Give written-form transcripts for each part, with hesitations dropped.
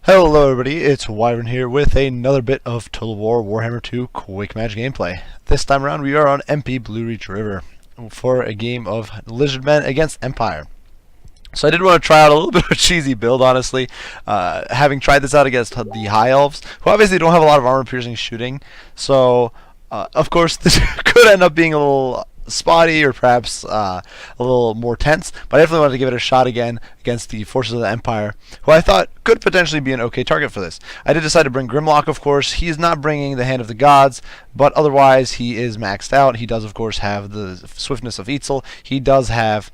Hello everybody, it's Wyvern here with another bit of Total War Warhammer 2 Quick Match gameplay. This time around we are on MP Blue Ridge River for a game of Lizardmen against Empire. So I did want to try out a little bit of a cheesy build, honestly, having tried this out against the High Elves, who obviously don't have a lot of armor-piercing shooting, so of course this could end up being a little spotty or perhaps a little more tense, but I definitely wanted to give it a shot again against the forces of the Empire, who I thought could potentially be an okay target for this. I did decide to bring Grimlock, of course. He's not bringing the Hand of the Gods, but otherwise he is maxed out. He does, of course, have the swiftness of Eitzel. He does have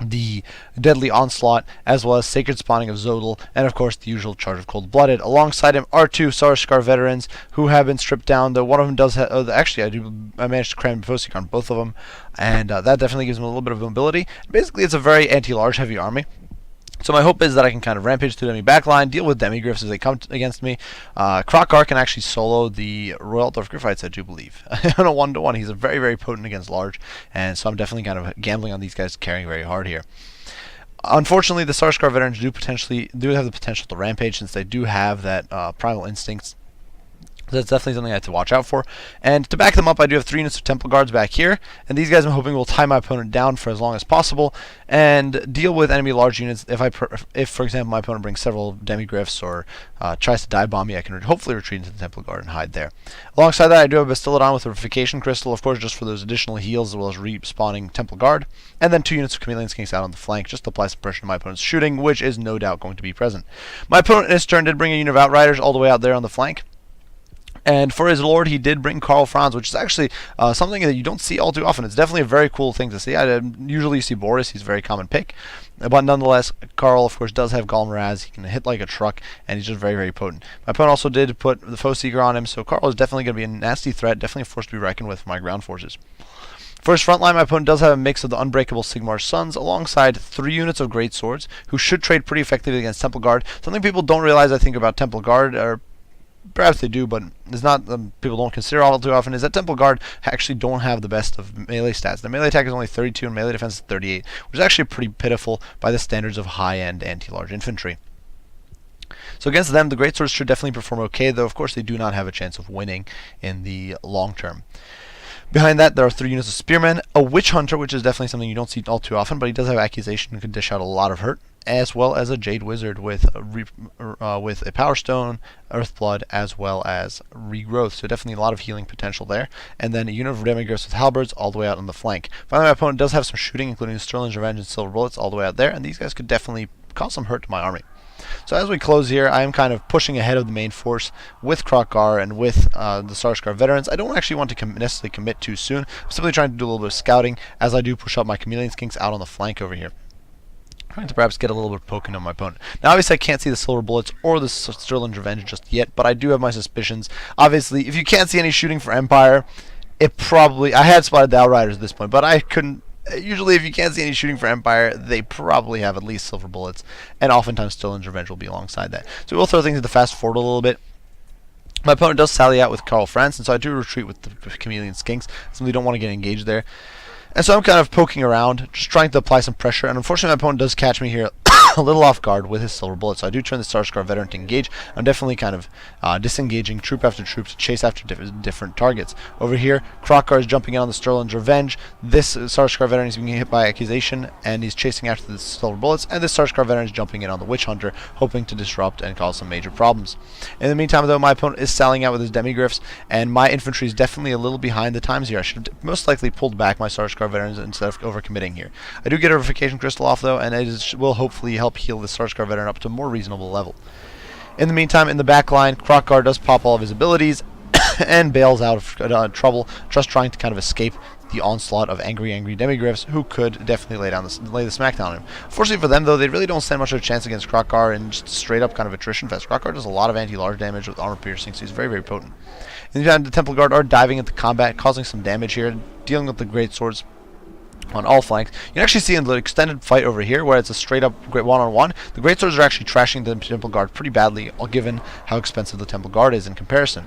the Deadly Onslaught, as well as Sacred Spawning of Zodal, and of course the usual charge of Cold-Blooded. Alongside him are two Sarskar veterans who have been stripped down, though one of them does have, actually I managed to cram Fosik on both of them, and that definitely gives him a little bit of mobility. Basically it's a very anti-large heavy army. So my hope is that I can kind of rampage through the enemy backline, deal with demigriffs as they come against me. Krokar can actually solo the Royal Dwarf Griffites, I do believe. On a 1-to-1, he's a very, very potent against large, and so I'm definitely kind of gambling on these guys carrying very hard here. Unfortunately, the Sarskar veterans do have the potential to rampage, since they do have that primal instincts. That's definitely something I have to watch out for. And to back them up, I do have 3 units of Temple Guards back here. And these guys I'm hoping will tie my opponent down for as long as possible and deal with enemy large units. If for example, my opponent brings several demigriffs or tries to dive bomb me, I can hopefully retreat into the Temple Guard and hide there. Alongside that, I do have a Bastillodon with a Revivification Crystal, of course, just for those additional heals, as well as respawning Temple Guard. And then 2 units of Chameleon Skinks out on the flank, just to apply some pressure to my opponent's shooting, which is no doubt going to be present. My opponent in his turn did bring a unit of Outriders all the way out there on the flank. And for his lord, he did bring Karl Franz, which is actually something that you don't see all too often. It's definitely a very cool thing to see. Usually you see Boris, he's a very common pick. But nonetheless, Karl, of course, does have Galmaraz. He can hit like a truck, and he's just very, very potent. My opponent also did put the Foe Seeker on him, so Karl is definitely going to be a nasty threat, definitely a force to be reckoned with for my ground forces. For his front line, my opponent does have a mix of the Unbreakable Sigmar's Sons alongside 3 units of Great Swords, who should trade pretty effectively against Temple Guard. Something people don't realize, I think, about Temple Guard, or perhaps they do, but it's not people don't consider all too often, is that Temple Guard actually don't have the best of melee stats. Their melee attack is only 32 and melee defense is 38, which is actually pretty pitiful by the standards of high-end anti-large infantry. So against them, the Great Swords should definitely perform okay, though of course they do not have a chance of winning in the long term. Behind that, there are 3 units of Spearmen, a Witch Hunter, which is definitely something you don't see all too often, but he does have Accusation and can dish out a lot of hurt, as well as a Jade Wizard with a Power Stone, Earthblood, as well as Regrowth. So definitely a lot of healing potential there. And then a unit of Demigriffs with Halberds all the way out on the flank. Finally, my opponent does have some shooting, including Sterling's Revenge and Silver Bullets all the way out there, and these guys could definitely cause some hurt to my army. So as we close here, I am kind of pushing ahead of the main force with Krokar and with the Sarskar veterans. I don't actually want to necessarily commit too soon. I'm simply trying to do a little bit of scouting as I do push up my Chameleon Skinks out on the flank over here, trying to perhaps get a little bit of poking on my opponent. Now, obviously, I can't see the Silver Bullets or the Sterling's Revenge just yet, but I do have my suspicions. Obviously, if you can't see any shooting for Empire, I had spotted the Outriders at this point, but I couldn't. Usually, if you can't see any shooting for Empire, they probably have at least Silver Bullets, and oftentimes Sterling's Revenge will be alongside that. So we'll throw things into fast forward a little bit. My opponent does sally out with Karl Franz, and so I do retreat with the Chameleon Skinks, since we don't want to get engaged there. And so I'm kind of poking around, just trying to apply some pressure, and unfortunately my opponent does catch me here a little off guard with his Silver Bullet, so I do turn the Sarskar veteran to engage. I'm definitely kind of disengaging troop after troop to chase after different targets. Over here, Krokar is jumping in on the Sterling's Revenge. This Sarskar veteran is being hit by Accusation, and he's chasing after the Silver Bullets, and this Sarskar veteran is jumping in on the Witch Hunter, hoping to disrupt and cause some major problems. In the meantime, though, my opponent is sallying out with his Demigriffs, and my infantry is definitely a little behind the times here. I should have most likely pulled back my Sarskar veterans instead of overcommitting here. I do get a Revivification Crystal off, though, and it will hopefully help heal the Sarskar veteran up to a more reasonable level. In the meantime, in the back line, Krokar does pop all of his abilities and bails out of trouble, just trying to kind of escape the onslaught of angry demigriffs who could definitely lay the smack down on him. Fortunately for them, though, they really don't stand much of a chance against Krokar in just straight up kind of attrition fest. Krokar does a lot of anti-large damage with armor piercing, so he's very, very potent. In the meantime, the Temple Guard are diving into combat, causing some damage here, dealing with the Great Swords on all flanks. You can actually see in the extended fight over here, where it's a straight up one-on-one, the Great Swords are actually trashing the Temple Guard pretty badly, given how expensive the Temple Guard is in comparison.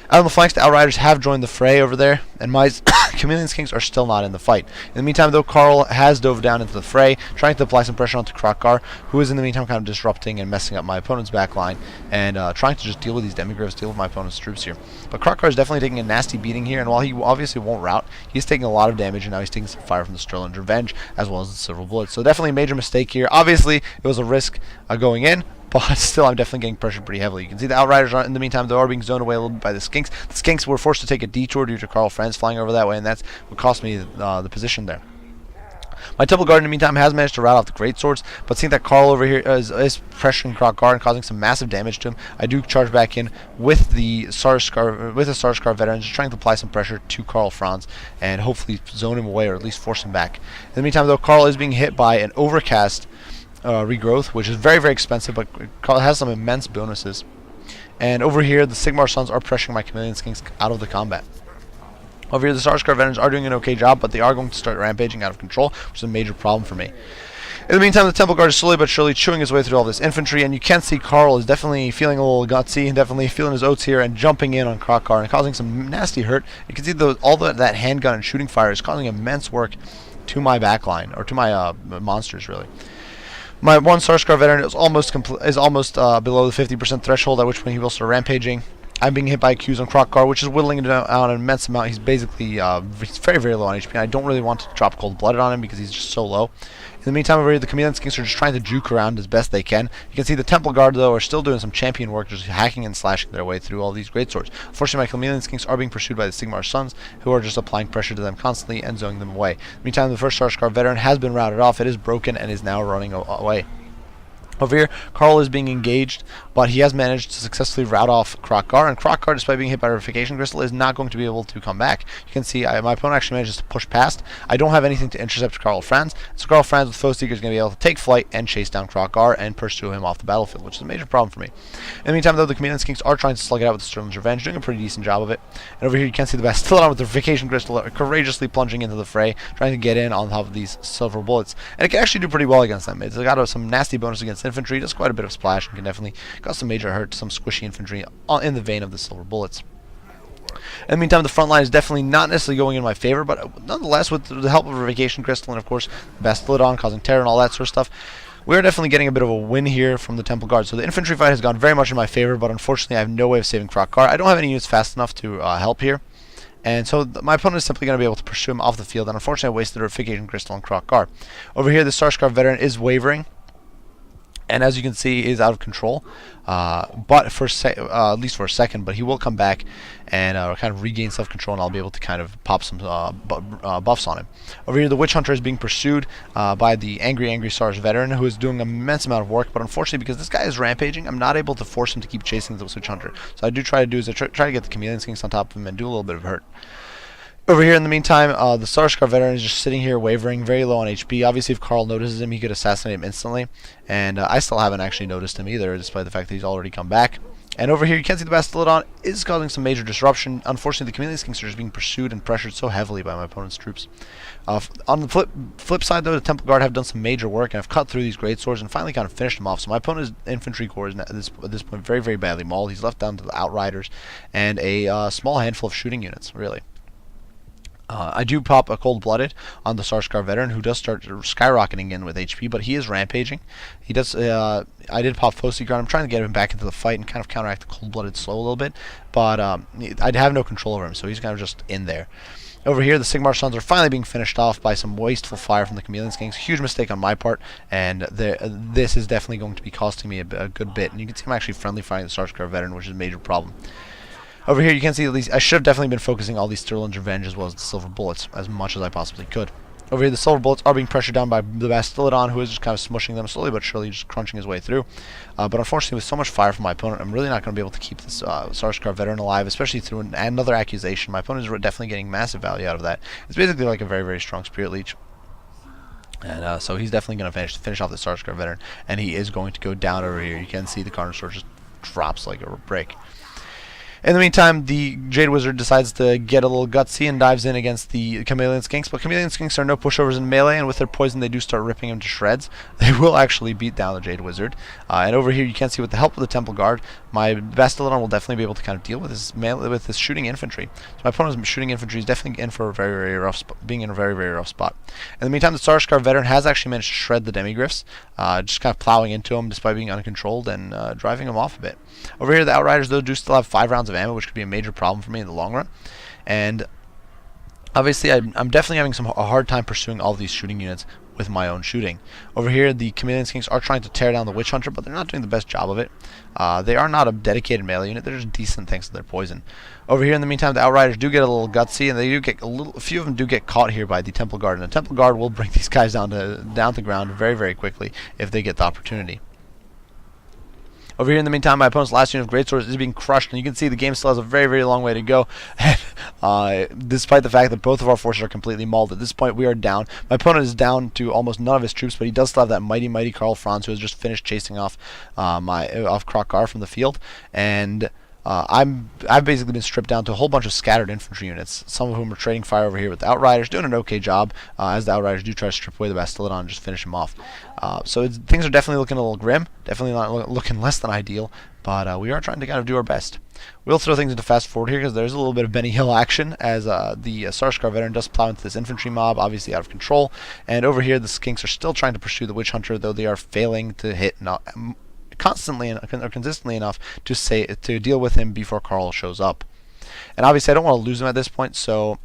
Out on the flanks, the Outriders have joined the fray over there, and my Chameleon Skinks are still not in the fight. In the meantime, though, Carl has dove down into the fray, trying to apply some pressure onto Krokgar, who is in the meantime kind of disrupting and messing up my opponent's back line, and trying to just deal with these demigryphs, deal with my opponent's troops here. But Krokgar is definitely taking a nasty beating here, and while he obviously won't rout, he's taking a lot of damage, and now he's taking some fire from the Sterling Revenge, as well as the Silver Bullets. So definitely a major mistake here. Obviously, it was a risk going in, but still, I'm definitely getting pressured pretty heavily. You can see the Outriders, in the meantime, they are being zoned away a little bit by the Skinks. The Skinks were forced to take a detour due to Karl Franz flying over that way, and that's what cost me the position there. My Temple Guard, in the meantime, has managed to rout off the Greatswords, but seeing that Karl over here is pressuring Krokgar and causing some massive damage to him, I do charge back in with the Sarskar veteran, just trying to apply some pressure to Karl Franz and hopefully zone him away or at least force him back. In the meantime, though, Karl is being hit by an Overcast regrowth, which is very, very expensive, but Karl has some immense bonuses. And over here, the Sigmar Sons are pressuring my Chameleon Skinks out of the combat. Over here, the Sarskar veterans are doing an okay job, but they are going to start rampaging out of control, which is a major problem for me. In the meantime, the Temple Guard is slowly but surely chewing his way through all this infantry, and you can see Karl is definitely feeling a little gutsy and definitely feeling his oats here and jumping in on Krokgar and causing some nasty hurt. You can see that handgun and shooting fire is causing immense work to my backline, or to my monsters, really. My one Sarskar veteran is almost below the 50% threshold, at which point he will start rampaging. I'm being hit by a Q's on Krokgar, which is whittling it out an immense amount. He's basically he's very, very low on HP, and I don't really want to drop cold-blooded on him because he's just so low. In the meantime, over here, the Chameleon Skinks are just trying to juke around as best they can. You can see the Temple Guard, though, are still doing some champion work, just hacking and slashing their way through all these Greatswords. Unfortunately, my Chameleon Skinks are being pursued by the Sigmar Sons, who are just applying pressure to them constantly and zoning them away. In the meantime, the first Sarskar veteran has been routed off. It is broken and is now running away. Over here, Karl is being engaged, but he has managed to successfully rout off Krokgar, and Krokgar, despite being hit by a Revivification Crystal, is not going to be able to come back. You can see my opponent actually manages to push past. I don't have anything to intercept Karl Franz, so Karl Franz with Foe Seeker is going to be able to take flight and chase down Krokgar and pursue him off the battlefield, which is a major problem for me. In the meantime, though, the Chameleon Skinks are trying to slug it out with the Sterling's Revenge, doing a pretty decent job of it. And over here, you can see the Bastillon with the Revivification Crystal courageously plunging into the fray, trying to get in on top of these Silver Bullets. And it can actually do pretty well against them. It's got some nasty bonus against infantry, does quite a bit of splash, and can definitely cause some major hurt to some squishy infantry in the vein of the Silver Bullets. In the meantime, the front line is definitely not necessarily going in my favor, but nonetheless, with the help of a Revivification Crystal and, of course, Bastillon causing terror and all that sort of stuff, we're definitely getting a bit of a win here from the Temple Guard. So the infantry fight has gone very much in my favor, but unfortunately, I have no way of saving Krokgar. I don't have any units fast enough to help here. And so my opponent is simply going to be able to pursue him off the field, and unfortunately, I wasted a Revivification Crystal on Krokgar. Over here, the Sarskar veteran is wavering, and as you can see, is out of control, but for at least for a second. But he will come back and kind of regain self-control, and I'll be able to kind of pop some buffs on him. Over here, the Witch Hunter is being pursued by the Angry Sars veteran, who is doing an immense amount of work. But unfortunately, because this guy is rampaging, I'm not able to force him to keep chasing the Witch Hunter. So I try to get the Chameleon Skinks on top of him and do a little bit of hurt. Over here, in the meantime, the Sarskar veteran is just sitting here wavering, very low on HP. Obviously, if Karl notices him, he could assassinate him instantly. And I still haven't actually noticed him either, despite the fact that he's already come back. And over here, you can see the Bastillon is causing some major disruption. Unfortunately, the Chameleon Skinks are just being pursued and pressured so heavily by my opponent's troops. On the flip side, though, the Temple Guard have done some major work and have cut through these Greatswords and finally kind of finished them off. So my opponent's infantry corps is at this point very, very badly mauled. He's left down to the Outriders and a small handful of shooting units, really. I do pop a cold-blooded on the Sarskar veteran, who does start skyrocketing in with HP, but he is rampaging. He does. I did pop Foe Seeker. I'm trying to get him back into the fight and kind of counteract the cold-blooded slow a little bit, but I'd have no control over him, so he's kind of just in there. Over here, the Sigmar Sons are finally being finished off by some wasteful fire from the Chameleon Skinks. Huge mistake on my part, and this is definitely going to be costing me a good bit. And you can see I'm actually friendly firing the Sarskar veteran, which is a major problem. Over here, you can see at least I should have definitely been focusing all these Sterling's Revenge as well as the Silver Bullets as much as I possibly could. Over here, the Silver Bullets are being pressured down by the Bastillon, who is just kind of smushing them slowly but surely, just crunching his way through. But unfortunately, with so much fire from my opponent, I'm really not going to be able to keep this Sarskar veteran alive, especially through another accusation. My opponent is definitely getting massive value out of that. It's basically like a very, very strong Spirit Leech. And so he's definitely going to finish off the Sarskar veteran, and he is going to go down over here. You can see the Carnage Sword just drops like a brick. In the meantime, the Jade Wizard decides to get a little gutsy and dives in against the Chameleon Skinks, but Chameleon Skinks are no pushovers in melee, and with their poison they do start ripping him to shreds. They will actually beat down the Jade Wizard. And over here you can see with the help of the Temple Guard, my Bastillon will definitely be able to kind of deal with this melee, with this shooting infantry. So my opponent's shooting infantry is definitely in for a very rough being in a very rough spot. In the meantime, the Sarskar veteran has actually managed to shred the Demigryphs, just kind of plowing into them despite being uncontrolled and driving them off a bit. Over here, the Outriders, though, do still have 5 rounds of ammo, which could be a major problem for me in the long run. And obviously, I'm definitely having a hard time pursuing all of these shooting units with my own shooting. Over here, the Chameleon Skinks are trying to tear down the Witch Hunter, but they're not doing the best job of it. They are not a dedicated melee unit. They're just decent thanks to their poison. Over here, in the meantime, the Outriders do get a little gutsy, and they do get a few of them do get caught here by the Temple Guard, and the Temple Guard will bring these guys down to ground very quickly if they get the opportunity. Over here, in the meantime, my opponent's last unit of Greatswords is being crushed, and you can see the game still has a very long way to go. And despite the fact that both of our forces are completely mauled, at this point we are down. My opponent is down to almost none of his troops, but he does still have that mighty Karl Franz, who has just finished chasing off Krokar from the field, and I've basically been stripped down to a whole bunch of scattered infantry units, some of whom are trading fire over here with the Outriders, doing an okay job, as the Outriders do try to strip away the Bastillon and just finish him off. So things are definitely looking a little grim, definitely not looking less than ideal, but we are trying to kind of do our best. We'll throw things into fast forward here because there's a little bit of Benny Hill action as the Sarskar veteran does plow into this infantry mob, obviously out of control. And over here, the Skinks are still trying to pursue the Witch Hunter, though they are failing to hit consistently enough to deal with him before Karl shows up. And obviously I don't want to lose him at this point, so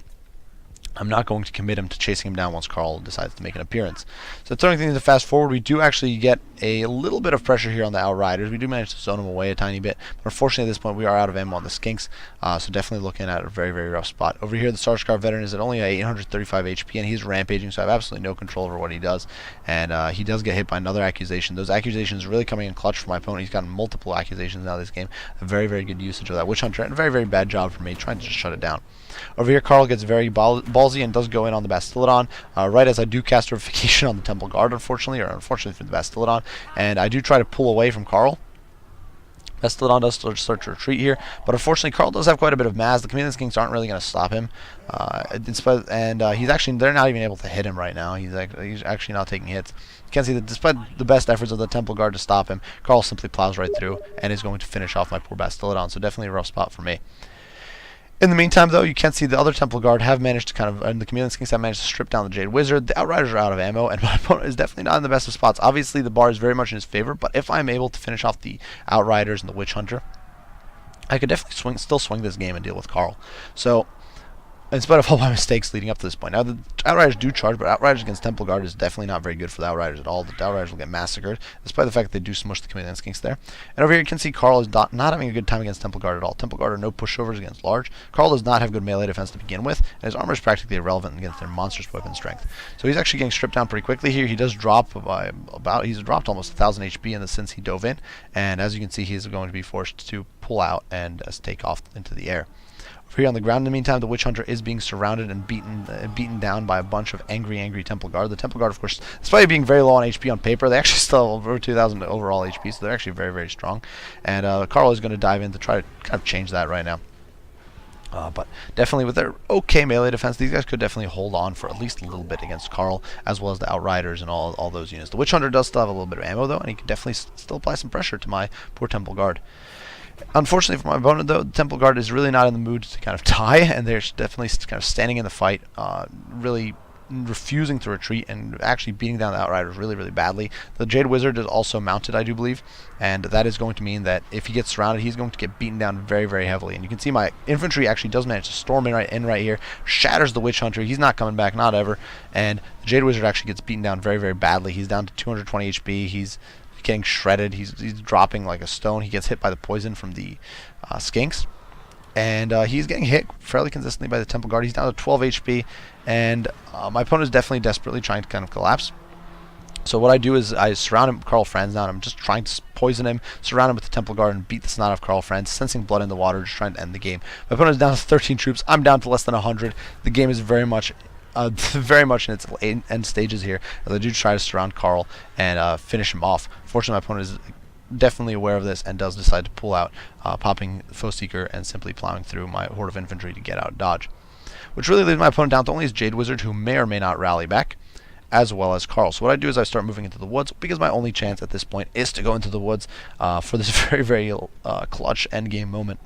I'm not going to commit him to chasing him down once Karl decides to make an appearance. So throwing things to fast forward, we do actually get a little bit of pressure here on the Outriders. We do manage to zone them away a tiny bit, but unfortunately at this point we are out of ammo on the Skinks, so definitely looking at a very rough spot. Over here, the Sarskar veteran is at only 835 HP, and he's rampaging, so I have absolutely no control over what he does. And he does get hit by another accusation. Those accusations really coming in clutch for my opponent. He's gotten multiple accusations now this game. A very good usage of that Witch Hunter, and a very bad job for me trying to just shut it down. Over here, Karl gets very ballsy and does go in on the Bastillon, right as I do cast Verification on the Temple Guard, unfortunately for the Bastillon, and I do try to pull away from Karl. Bastillon does start to retreat here, but unfortunately Karl does have quite a bit of Maz. The Chameleon Skinks aren't really going to stop him, they're not even able to hit him right now. He's actually not taking hits. You can see that despite the best efforts of the Temple Guard to stop him, Karl simply plows right through and is going to finish off my poor Bastillon, so definitely a rough spot for me. In the meantime, though, you can see the other Temple Guard have managed to and the Chameleon Skinks have managed to strip down the Jade Wizard. The Outriders are out of ammo, and my opponent is definitely not in the best of spots. Obviously, the bar is very much in his favor, but if I'm able to finish off the Outriders and the Witch Hunter, I could definitely still swing this game and deal with Karl. So, in spite of all my mistakes leading up to this point. Now, the Outriders do charge, but Outriders against Temple Guard is definitely not very good for the Outriders at all. The Outriders will get massacred, despite the fact that they do smush the Chameleon Skinks there. And over here you can see Karl is not having a good time against Temple Guard at all. Temple Guard are no pushovers against large. Karl does not have good melee defense to begin with, and his armor is practically irrelevant against their monstrous weapon strength. So he's actually getting stripped down pretty quickly here. He does drop he's dropped almost 1,000 HP since he dove in, and as you can see, he's going to be forced to pull out and take off into the air. Over here on the ground, in the meantime, the Witch Hunter is being surrounded and beaten down by a bunch of angry Temple Guard. The Temple Guard, of course, despite being very low on HP on paper, they actually still have over 2,000 overall HP, so they're actually very strong. And Karl is going to dive in to try to kind of change that right now. But definitely with their okay melee defense, these guys could definitely hold on for at least a little bit against Karl, as well as the Outriders and all those units. The Witch Hunter does still have a little bit of ammo, though, and he can definitely still apply some pressure to my poor Temple Guard. Unfortunately for my opponent, though, the Temple Guard is really not in the mood to kind of die, and they're definitely kind of standing in the fight, really refusing to retreat and actually beating down the Outriders really badly. The Jade Wizard is also mounted, I do believe, and that is going to mean that if he gets surrounded, he's going to get beaten down very heavily. And you can see my infantry actually does manage to storm in right here, shatters the Witch Hunter. He's not coming back, not ever, and the Jade Wizard actually gets beaten down very badly. He's down to 220 HP. He's getting shredded. He's dropping like a stone. He gets hit by the poison from the Skinks, and he's getting hit fairly consistently by the Temple Guard. He's down to 12 HP, and my opponent is definitely desperately trying to kind of collapse. So what I do is I surround him with Karl Franz now, and I'm just trying to poison him, surround him with the Temple Guard, and beat the snot off Karl Franz, sensing blood in the water, just trying to end the game. My opponent is down to 13 troops. I'm down to less than 100. The game is very much in its end stages here, as I do try to surround Karl and finish him off. Fortunately, my opponent is definitely aware of this and does decide to pull out, popping Foe Seeker and simply plowing through my horde of infantry to get out of dodge. Which really leaves my opponent down to only his Jade Wizard, who may or may not rally back, as well as Carl. So what I do is I start moving into the woods, because my only chance at this point is to go into the woods for this very, very clutch endgame moment.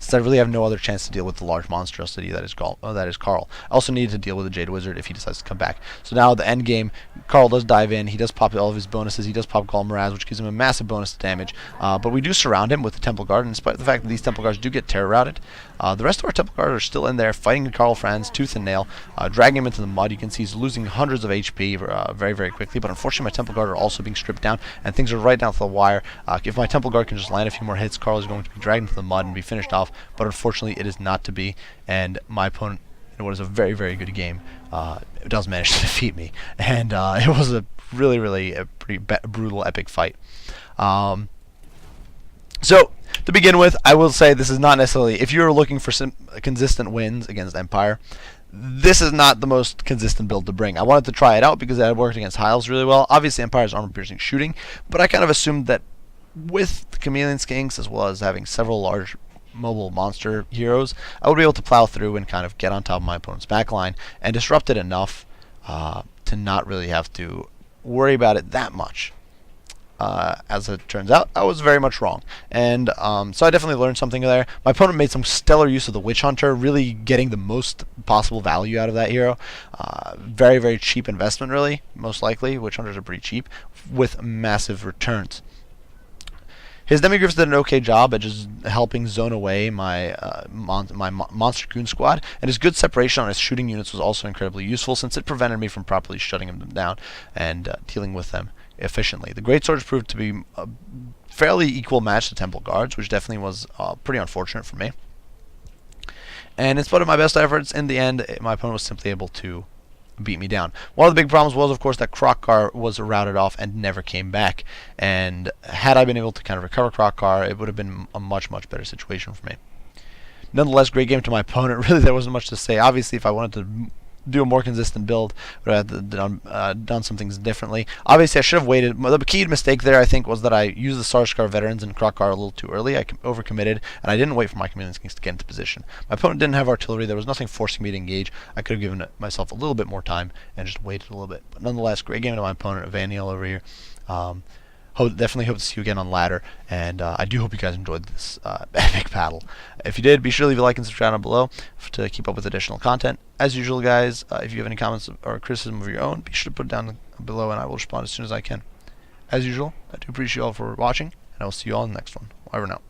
Since I really have no other chance to deal with the large monstrosity that is Carl. I also need to deal with the Jade Wizard if he decides to come back. So now the end game, Carl does dive in. He does pop all of his bonuses. He does pop Gall Miraz, which gives him a massive bonus to damage. But we do surround him with the Temple Guard, and despite the fact that these Temple Guards do get terror routed, the rest of our Temple Guards are still in there fighting Carl Franz tooth and nail, dragging him into the mud. You can see he's losing hundreds of HP very, very quickly. But unfortunately, my Temple Guard are also being stripped down, and things are right down to the wire. If my Temple Guard can just land a few more hits, Carl is going to be dragged into the mud and be finished off. But unfortunately, it is not to be, and my opponent, in what is a very, very good game, does manage to defeat me, and it was a really, really a pretty brutal, epic fight. So, to begin with, I will say this is not necessarily, if you're looking for some consistent wins against Empire, this is not the most consistent build to bring. I wanted to try it out because it had worked against Hiles really well. Obviously, Empire's armor-piercing shooting, but I kind of assumed that with the Chameleon Skinks, as well as having several large mobile monster heroes, I would be able to plow through and kind of get on top of my opponent's backline and disrupt it enough to not really have to worry about it that much. As it turns out, I was very much wrong, and so I definitely learned something there. My opponent made some stellar use of the Witch Hunter, really getting the most possible value out of that hero. Very, very cheap investment, really, most likely. Witch Hunters are pretty cheap, with massive returns. His Demigryphs did an okay job at just helping zone away my Monster Goon Squad, and his good separation on his shooting units was also incredibly useful, since it prevented me from properly shutting them down and dealing with them efficiently. The Greatswords proved to be a fairly equal match to Temple Guards, which definitely was pretty unfortunate for me. And in spite of my best efforts, in the end, my opponent was simply able to beat me down. One of the big problems was, of course, that Krokkar was routed off and never came back. And had I been able to kind of recover Krokkar, it would have been a much, much better situation for me. Nonetheless, great game to my opponent. Really, there wasn't much to say. Obviously, if I wanted to do a more consistent build, but I had done some things differently. Obviously, I should have waited. The key mistake there, I think, was that I used the Sarskar veterans and Krokkar a little too early. I overcommitted, and I didn't wait for my Chameleon Skinks to get into position. My opponent didn't have artillery. There was nothing forcing me to engage. I could have given myself a little bit more time and just waited a little bit. But nonetheless, great game to my opponent, Vaniel over here. Definitely hope to see you again on ladder, and I do hope you guys enjoyed this epic battle. If you did, be sure to leave a like and subscribe down below to keep up with additional content. As usual, guys, if you have any comments or criticism of your own, be sure to put it down below, and I will respond as soon as I can. As usual, I do appreciate you all for watching, and I will see you all in the next one. Over now.